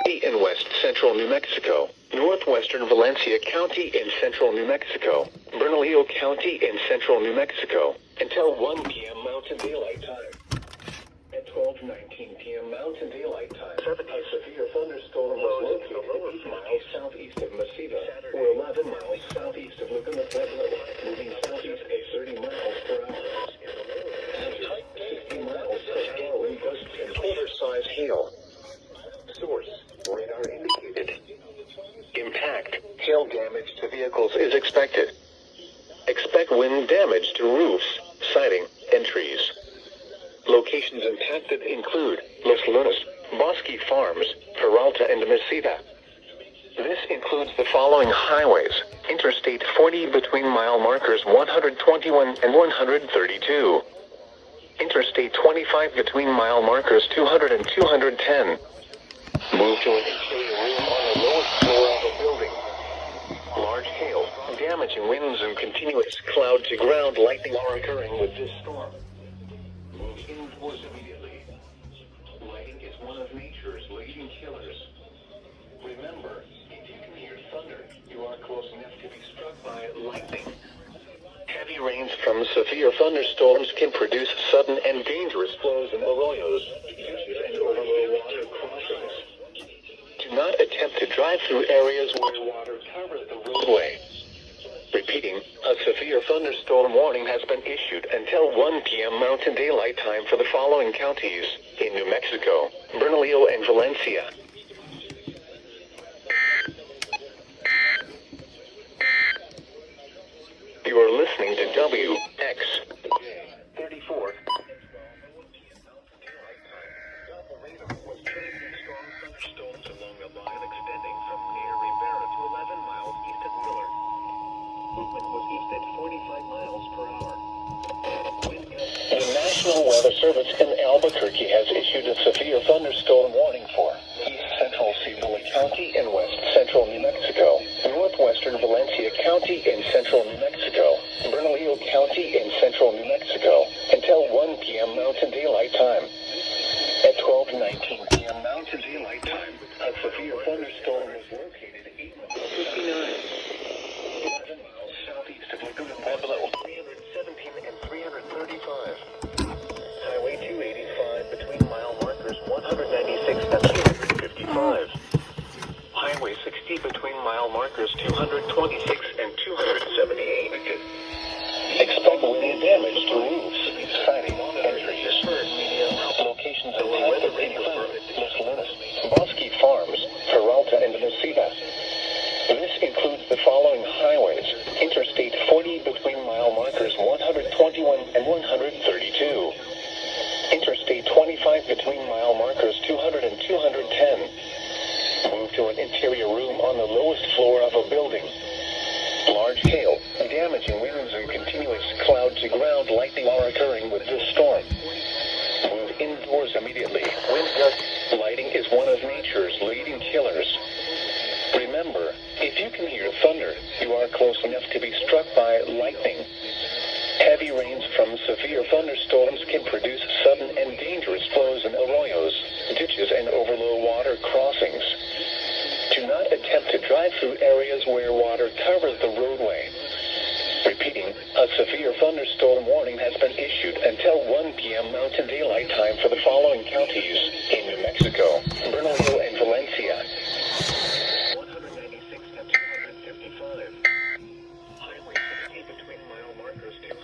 County in west central New Mexico, northwestern Valencia County in central New Mexico, Bernalillo County in central New Mexico, until 1 p.m. Mountain Daylight Time. At 12:19 p.m. Mountain Daylight Time, a severe thunderstorm was located 8 miles southeast of Mesita, or 11 miles southeast of Laguna Pueblo, moving southeast at 30 miles per hour. 60 miles per hour wind gusts and quarter-size hail. Source: radar indicated. Impact: hail damage to vehicles is expected. Expect wind damage to roofs, siding, and trees. Locations impacted include Los Lunas, Bosque Farms, Peralta, and Mesita. This includes the following highways: Interstate 40 between mile markers 121 and 132. Interstate 25 between mile markers 200 and 210. Move to an interior room on the lowest floor of a building. Large hail, damaging winds, and continuous cloud-to-ground lightning are occurring with this storm. Move indoors immediately. Lightning is one of nature's leading killers. Remember, if you can hear thunder, you are close enough to be struck by lightning. Heavy rains from severe thunderstorms can produce sudden and dangerous flows in arroyos, ditches, and overflow water crossings. Do not attempt to drive through areas where water covers the roadway. Repeating, a severe thunderstorm warning has been issued until 1 p.m. Mountain Daylight Time for the following counties in New Mexico, Bernalillo, and Valencia. You are listening to WX34. Storms along a line extending from near Rivera to 11 miles east of Willard. Movement was east at 45 miles per hour. The National Weather Service in Albuquerque has issued a severe thunderstorm warning for east central Cibola County in west central New Mexico, northwestern Valencia County in central New Mexico, Bernalillo County in central New Mexico, until 1 p.m. Mountain Daylight Time. At 12:19 p.m. Mountain Daylight Time, a severe thunderstorm was located at 8:59, 11 miles southeast of Laguna Pueblo, 317 and 335. Highway 285 between mile markers 196 and 255. Highway 60 between mile markers 226 and 278. Expect wind damage to roofs, siding, and trees. Locations of weather include Los Lunas, Bosque Farms, Peralta, and Mesita. This includes the following highways: Interstate 40 between mile markers 121 and 132. Interstate 25 between mile markers 200 and 210. Move to an interior room on the lowest floor of a building. Large hail, damaging winds, and continuous cloud-to-ground lightning are occurring with this storm. Move indoors immediately. Wind gusts. Lightning is one of nature's leading killers. Remember, if you can hear thunder, you are close enough to be struck by lightning. Heavy rains from severe thunderstorms can produce sudden and dangerous flows in arroyos, ditches, and overflow water crossings. Do not attempt to drive through areas where water covers the roadway. Repeating, a severe thunderstorm warning has been issued until 1 p.m. Mountain Daylight Time for the following counties in New Mexico, Bernalillo, and Valencia. 196 and 255. Highway 60 between mile markers 2.